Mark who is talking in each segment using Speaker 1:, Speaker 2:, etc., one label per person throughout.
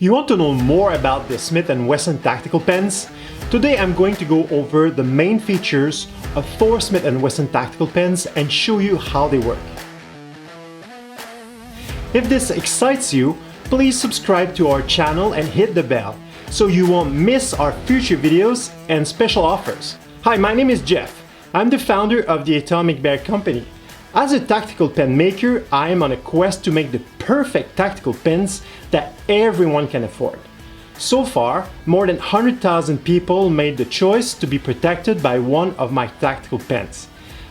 Speaker 1: You want to know more about the Smith & Wesson tactical pens? Today I'm going to go over the main features of 4 Smith & Wesson tactical pens and show you how they work. If this excites you, please subscribe to our channel and hit the bell so you won't miss our future videos and special offers. Hi, my name is Jeff. I'm the founder of the Atomic Bear Company. As a tactical pen maker, I am on a quest to make the perfect tactical pens that everyone can afford. So far, more than 100,000 people made the choice to be protected by one of my tactical pens.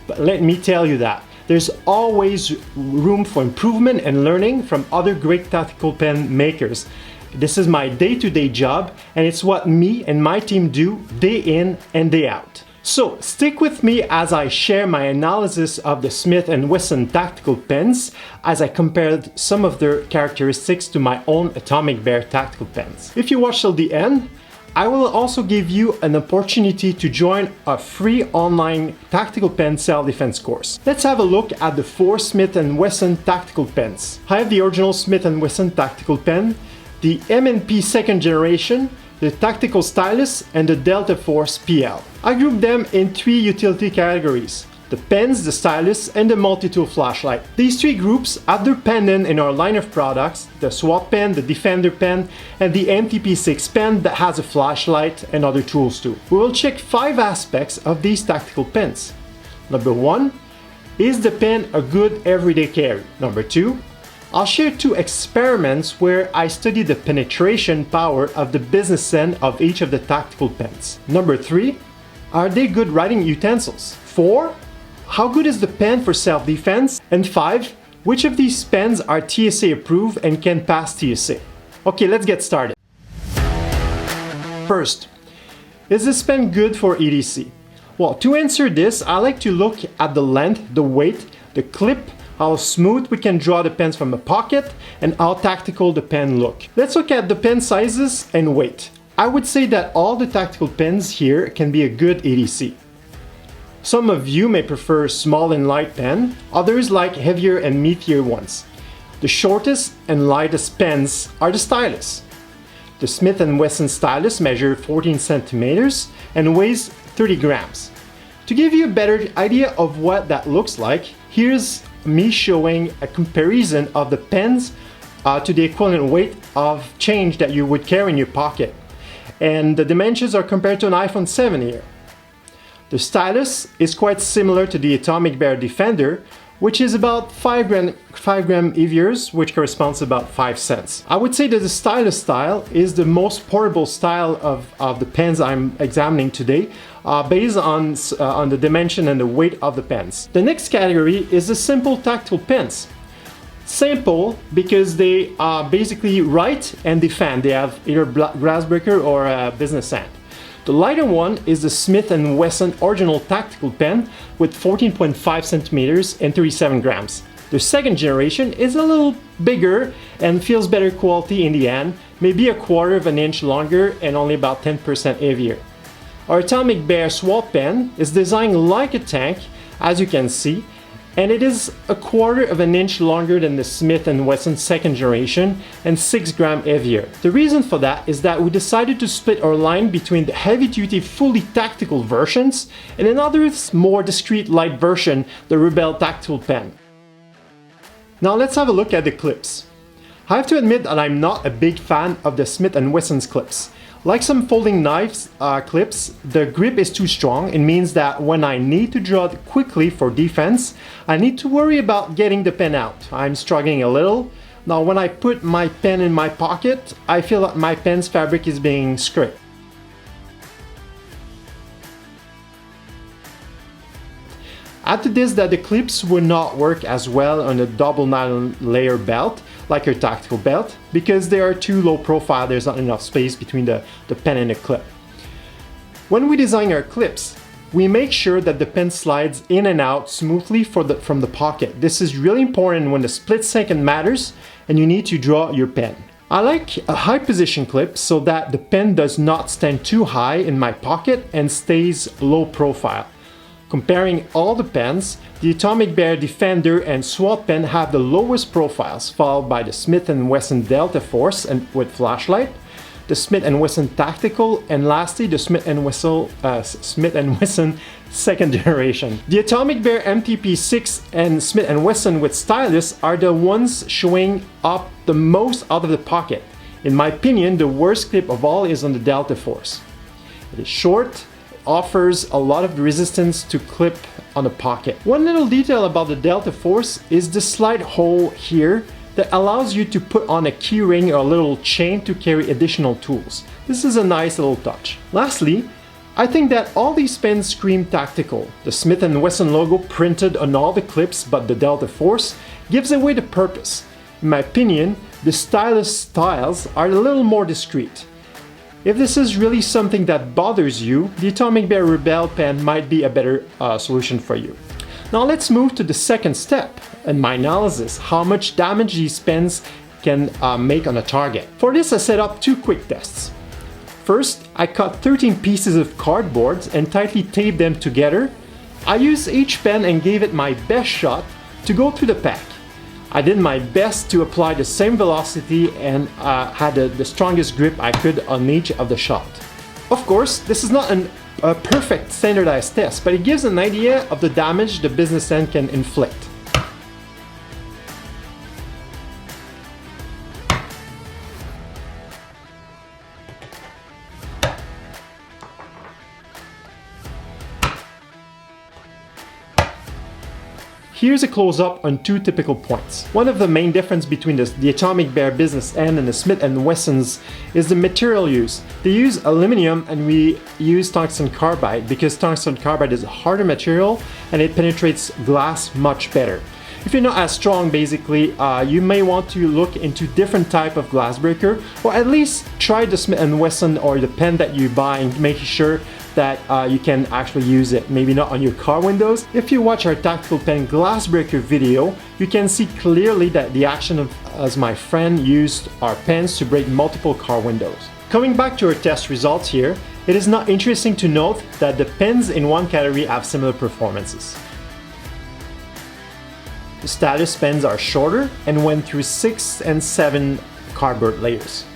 Speaker 1: But let me tell you that there's always room for improvement and learning from other great tactical pen makers. This is my day-to-day job, and it's what me and my team do day in and day out. So stick with me as I share my analysis of the Smith & Wesson tactical pens as I compared some of their characteristics to my own Atomic Bear tactical pens. If you watch till the end, I will also give you an opportunity to join a free online tactical pen self-defense course. Let's have a look at the 4 Smith & Wesson tactical pens. I have the original Smith & Wesson tactical pen, the M&P second generation, the Tactical Stylus, and the Delta Force PL. I group them in 3 utility categories: the pens, the stylus, and the multi-tool flashlight. These 3 groups have their pendant in our line of products: the SWAT pen, the Defender pen, and the MTP6 pen that has a flashlight and other tools too. We will check 5 aspects of these tactical pens. Number 1, is the pen a good everyday carry? Number 2, I'll share 2 experiments where I study the penetration power of the business end of each of the tactical pens. Number 3, are they good writing utensils? 4, how good is the pen for self-defense? And 5, which of these pens are TSA approved and can pass TSA? Okay, let's get started. First, is this pen good for EDC? Well, to answer this, I like to look at the length, the weight, the clip, how smooth we can draw the pens from the pocket, and how tactical the pen look. Let's look at the pen sizes and weight. I would say that all the tactical pens here can be a good EDC. Some of you may prefer small and light pen, others like heavier and meatier ones. The shortest and lightest pens are the stylus. The Smith & Wesson stylus measures 14 centimeters and weighs 30 grams. To give you a better idea of what that looks like, here's me showing a comparison of the pens to the equivalent weight of change that you would carry in your pocket. And the dimensions are compared to an iPhone 7 here. The stylus is quite similar to the Atomic Bear Defender, which is about 5 gram heavier, which corresponds to about 5 cents. I would say that the stylus style is the most portable style of the pens I'm examining today, based on the dimension and the weight of the pens. The next category is the simple tactical pens. Simple because they basically write and defend. They have either glass breaker or a business end. The lighter one is the Smith & Wesson original tactical pen with 14.5 centimeters and 37 grams. The second generation is a little bigger and feels better quality in the hand, maybe a quarter of an inch longer and only about 10% heavier. Our Atomic Bear SWAT pen is designed like a tank, as you can see, and it is a quarter of an inch longer than the Smith & Wesson second generation and 6 grams heavier. The reason for that is that we decided to split our line between the heavy-duty fully tactical versions and another more discreet light version, the Rebel tactical pen. Now let's have a look at the clips. I have to admit that I'm not a big fan of the Smith & Wesson's clips. Like some folding knives clips, the grip is too strong. It means that when I need to draw quickly for defense, I need to worry about getting the pen out. I'm struggling a little. Now when I put my pen in my pocket, I feel that my pen's fabric is being scraped. Add to this that the clips would not work as well on a double nylon layer belt like your tactical belt because they are too low profile. There's not enough space between the pen and the clip. When we design our clips, we make sure that the pen slides in and out smoothly from the pocket. This is really important when the split second matters and you need to draw your pen. I like a high position clip so that the pen does not stand too high in my pocket and stays low profile. Comparing all the pens, the Atomic Bear Defender and SWAT pen have the lowest profiles, followed by the Smith & Wesson Delta Force and with flashlight, the Smith & Wesson Tactical, and lastly the Smith & Wesson second generation. The Atomic Bear MTP6 and Smith & Wesson with stylus are the ones showing up the most out of the pocket. In my opinion, the worst clip of all is on the Delta Force. It is short, offers a lot of resistance to clip on the pocket. One little detail about the Delta Force is the slight hole here that allows you to put on a key ring or a little chain to carry additional tools. This is a nice little touch. Lastly, I think that all these pens scream tactical. The Smith & Wesson logo printed on all the clips but the Delta Force gives away the purpose. In my opinion, the stylus styles are a little more discreet. If this is really something that bothers you, the Atomic Bear Rebel pen might be a better solution for you. Now let's move to the second step in my analysis, how much damage these pens can make on a target. For this I set up two quick tests. First, I cut 13 pieces of cardboard and tightly taped them together. I used each pen and gave it my best shot to go through the pack. I did my best to apply the same velocity and had the strongest grip I could on each of the shot. Of course, this is not a perfect standardized test, but it gives an idea of the damage the business end can inflict. Here's a close-up on two typical points. One of the main difference between the Atomic Bear business end and the Smith & Wessons is the material use. They use aluminum and we use tungsten carbide because tungsten carbide is a harder material and it penetrates glass much better. If you're not as strong, basically, you may want to look into different type of glass breaker, or at least try the Smith & Wesson or the pen that you buy and make sure that you can actually use it, maybe not on your car windows. If you watch our tactical pen glass breaker video, you can see clearly that the action as my friend used our pens to break multiple car windows. Coming back to our test results here, it is not interesting to note that the pens in one category have similar performances. The stylus pens are shorter and went through 6 and 7 cardboard layers.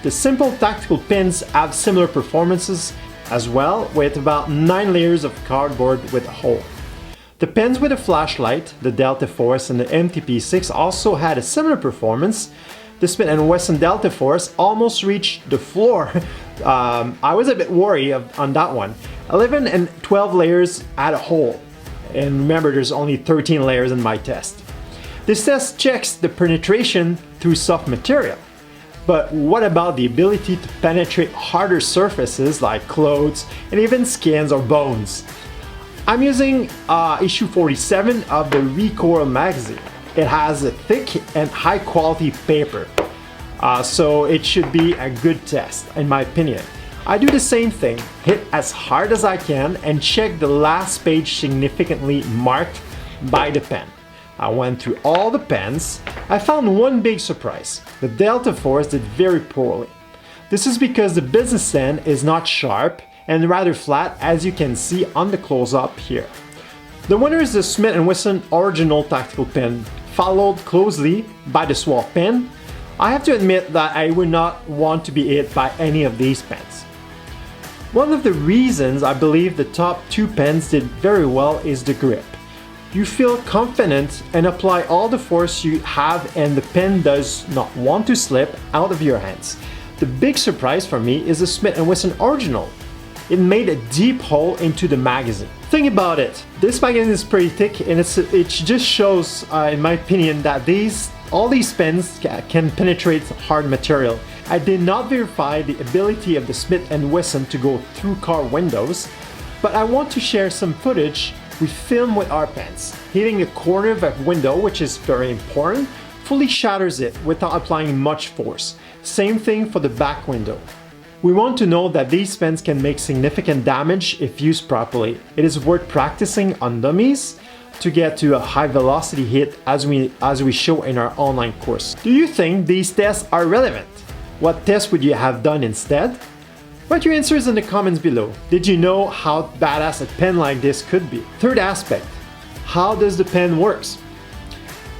Speaker 1: The simple tactical pens have similar performances as well, with about 9 layers of cardboard with a hole. The pens with a flashlight, the Delta Force and the MTP6 also had a similar performance. The Smith & Wesson Delta Force almost reached the floor. I was a bit worried on that one. 11 and 12 layers had a hole. And remember, there's only 13 layers in my test. This test checks the penetration through soft material. But what about the ability to penetrate harder surfaces like clothes and even skins or bones? I'm using issue 47 of the Recoil magazine. It has a thick and high quality paper, so it should be a good test in my opinion. I do the same thing, hit as hard as I can and check the last page significantly marked by the pen. I went through all the pens. I found one big surprise. The Delta Force did very poorly. This is because the business end is not sharp and rather flat, as you can see on the close-up here. The winner is the Smith & Wesson original tactical pen, followed closely by the SWAT pen. I have to admit that I would not want to be hit by any of these pens. One of the reasons I believe the top two pens did very well is the grip. You feel confident and apply all the force you have and the pen does not want to slip out of your hands. The big surprise for me is the Smith & Wesson original. It made a deep hole into the magazine. Think about it, this magazine is pretty thick and it just shows, in my opinion, that all these pens can penetrate hard material. I did not verify the ability of the Smith & Wesson to go through car windows, but I want to share some footage we film with our pens. Hitting the corner of a window, which is very important, fully shatters it without applying much force. Same thing for the back window. We want to know that these pens can make significant damage if used properly. It is worth practicing on dummies to get to a high velocity hit as we show in our online course. Do you think these tests are relevant? What tests would you have done instead? Write your answers in the comments below. Did you know how badass a pen like this could be? Third aspect, how does the pen works?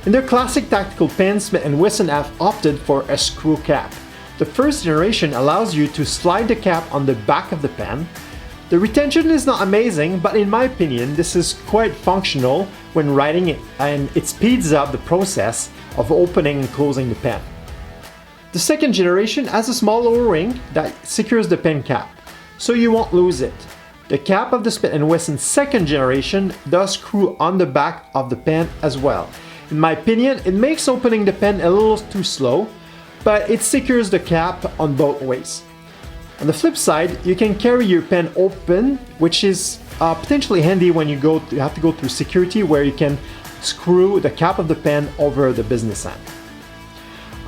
Speaker 1: In their classic tactical pens, Smith & Wesson have opted for a screw cap. The first generation allows you to slide the cap on the back of the pen. The retention is not amazing, but in my opinion, this is quite functional when writing it, and it speeds up the process of opening and closing the pen. The second generation has a small O-ring that secures the pen cap, so you won't lose it. The cap of the Smith & Wesson second generation does screw on the back of the pen as well. In my opinion, it makes opening the pen a little too slow, but it secures the cap on both ways. On the flip side, you can carry your pen open, which is potentially handy when you have to go through security, where you can screw the cap of the pen over the business end.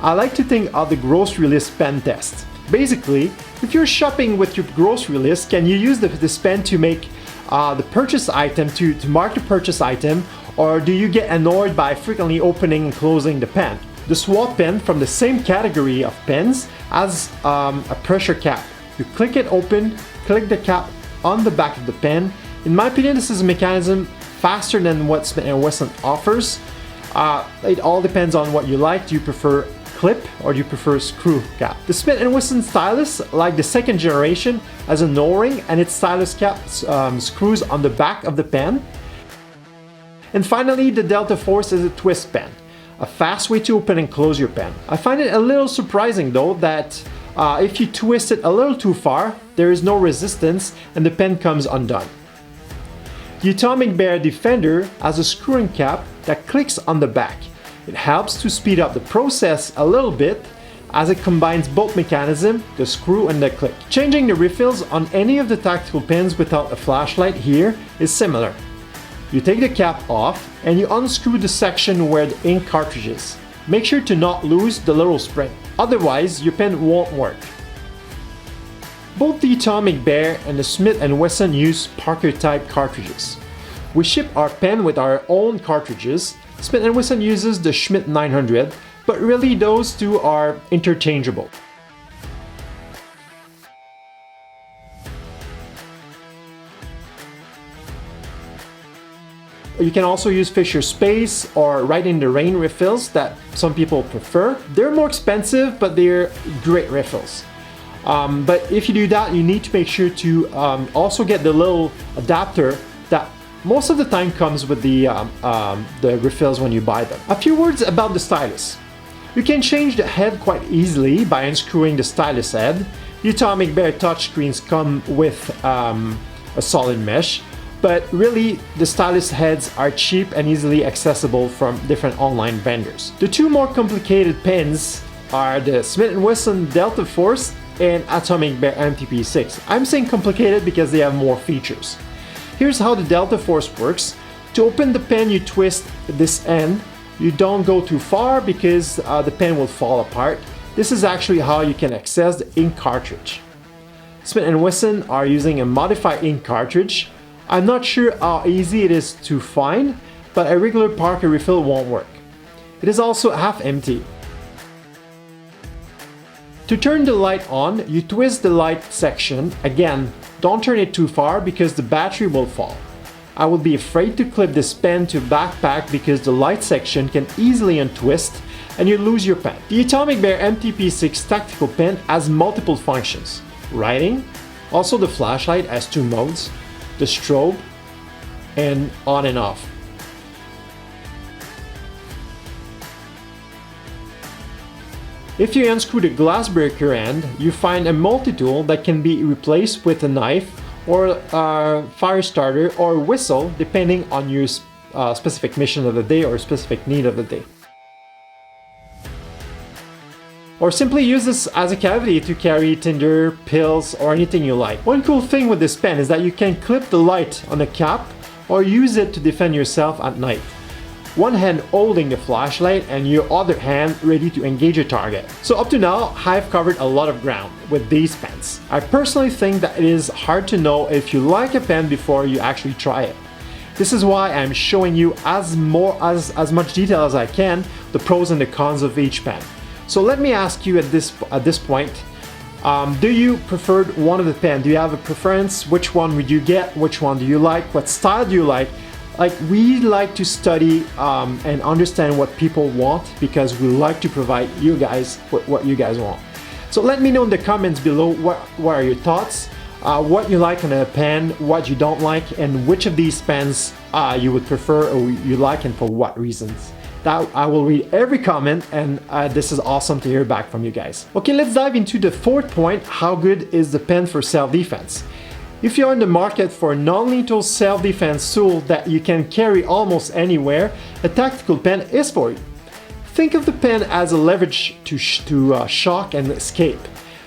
Speaker 1: I like to think of the grocery list pen test. Basically, if you're shopping with your grocery list, can you use this pen to make the purchase item, to mark the purchase item, or do you get annoyed by frequently opening and closing the pen? The swap pen from the same category of pens has a pressure cap. You click it open, click the cap on the back of the pen. In my opinion, this is a mechanism faster than what Smith & Wesson offers. It all depends on what you like. Do you prefer clip or do you prefer screw cap? The Smith & Wesson stylus, like the second generation, has an O-ring and its stylus cap screws on the back of the pen. And finally, the Delta Force is a twist pen, a fast way to open and close your pen. I find it a little surprising though that if you twist it a little too far, there is no resistance and the pen comes undone. The Atomic Bear Defender has a screw cap that clicks on the back. It helps to speed up the process a little bit as it combines both mechanisms, the screw and the click. Changing the refills on any of the tactical pens without a flashlight here is similar. You take the cap off and you unscrew the section where the ink cartridge is. Make sure to not lose the little spring, otherwise your pen won't work. Both the Atomic Bear and the Smith & Wesson use Parker type cartridges. We ship our pen with our own cartridges. Smith & Wesson uses the Schmidt 900, but really those two are interchangeable. You can also use Fisher Space or Ride in the Rain refills that some people prefer. They're more expensive, but they're great refills. But if you do that, you need to make sure to also get the little adapter that most of the time comes with the refills when you buy them. A few words about the stylus. You can change the head quite easily by unscrewing the stylus head. The Atomic Bear touchscreens come with a solid mesh. But really, the stylus heads are cheap and easily accessible from different online vendors. The two more complicated pens are the Smith & Wesson Delta Force and Atomic Bear MTP6. I'm saying complicated because they have more features. Here's how the Delta Force works. To open the pen, you twist this end. You don't go too far because the pen will fall apart. This is actually how you can access the ink cartridge. Smith & Wesson are using a modified ink cartridge. I'm not sure how easy it is to find, but a regular Parker refill won't work. It is also half empty. To turn the light on, you twist the light section. Again, don't turn it too far because the battery will fall. I would be afraid to clip this pen to a backpack because the light section can easily untwist and you lose your pen. The Atomic Bear MTP6 tactical pen has multiple functions. Writing, also the flashlight has two modes, the strobe, and on and off. If you unscrew the glass breaker end, you find a multi-tool that can be replaced with a knife or a fire starter or whistle depending on your specific mission of the day or specific need of the day. Or simply use this as a cavity to carry tinder, pills, or anything you like. One cool thing with this pen is that you can clip the light on the cap or use it to defend yourself at night. One hand holding the flashlight and your other hand ready to engage a target. So up to now, I've covered a lot of ground with these pens. I personally think that it is hard to know if you like a pen before you actually try it. This is why I'm showing you as much detail as I can, the pros and the cons of each pen. So let me ask you at this point, Do you prefer one of the pen? Do you have a preference? Which one would you get? Which one do you like? What style do you like? Like, we like to study and understand what people want, because we like to provide you guys what you guys want. So let me know in the comments below what are your thoughts, what you like on a pen, what you don't like, and which of these pens you would prefer or you like, and for what reasons. That I will read every comment, and this is awesome to hear back from you guys. Okay, let's dive into the fourth point. How good is the pen for self-defense? If you're in the market for a non-lethal self-defense tool that you can carry almost anywhere, a tactical pen is for you. Think of the pen as a leverage to shock and escape.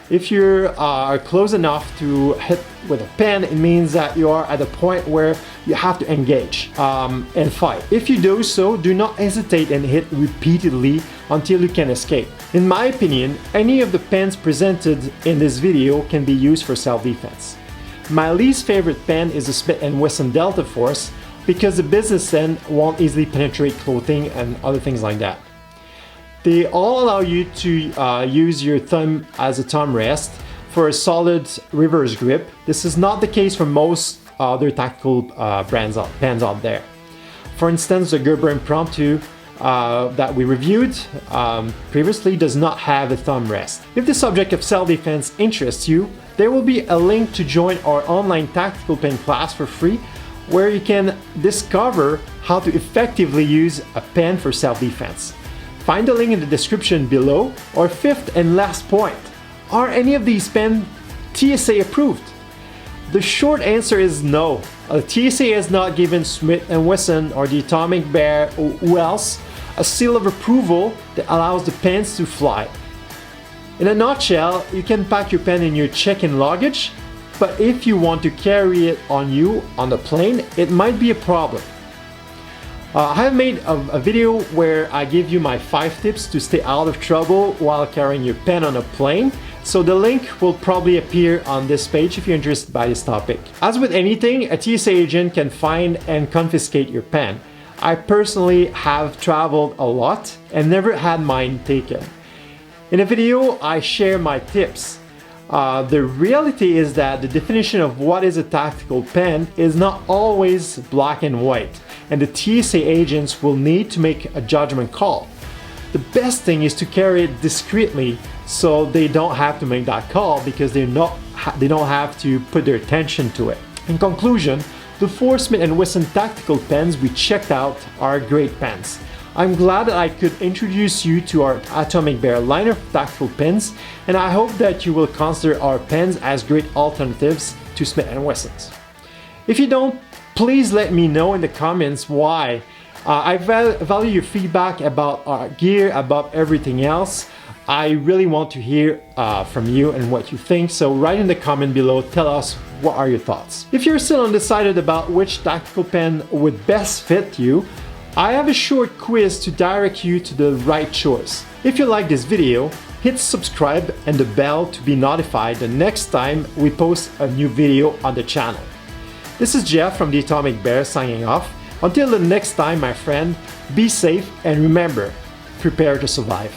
Speaker 1: If you are close enough to hit with a pen, it means that you are at a point where you have to engage and fight. If you do so, do not hesitate and hit repeatedly until you can escape. In my opinion, any of the pens presented in this video can be used for self-defense. My least favorite pen is the Smith & Wesson Delta Force, because the business end won't easily penetrate clothing and other things like that. They all allow you to use your thumb as a thumb rest for a solid reverse grip. This is not the case for most other tactical pens out there. For instance, the Gerber Impromptu that we reviewed previously does not have a thumb rest. If the subject of self-defense interests you, there will be a link to join our online tactical pen class for free, where you can discover how to effectively use a pen for self-defense. Find the link in the description below. Our fifth and last point: are any of these pens TSA approved? The short answer is no. TSA has not given Smith & Wesson or the Atomic Bear or who else a seal of approval that allows the pens to fly. In a nutshell, you can pack your pen in your check-in luggage, but if you want to carry it on you on the plane, it might be a problem. I have made a video where I give you my 5 tips to stay out of trouble while carrying your pen on a plane, so the link will probably appear on this page if you're interested by this topic. As with anything, a TSA agent can find and confiscate your pen. I personally have traveled a lot and never had mine taken. In a video, I share my tips. The reality is that the definition of what is a tactical pen is not always black and white, and the TSA agents will need to make a judgment call. The best thing is to carry it discreetly, so they don't have to make that call, because they don't have to put their attention to it. In conclusion, the 4 Smith & Wesson tactical pens we checked out are great pens. I'm glad that I could introduce you to our Atomic Bear line of tactical pens, and I hope that you will consider our pens as great alternatives to Smith & Wessons. If you don't, please let me know in the comments why. I value your feedback about our gear, about everything else. I really want to hear from you and what you think, so write in the comment below, tell us what are your thoughts. If you're still undecided about which tactical pen would best fit you, I have a short quiz to direct you to the right choice. If you like this video, hit subscribe and the bell to be notified the next time we post a new video on the channel. This is Jeff from the Atomic Bear signing off. Until the next time, my friend, be safe and remember, prepare to survive.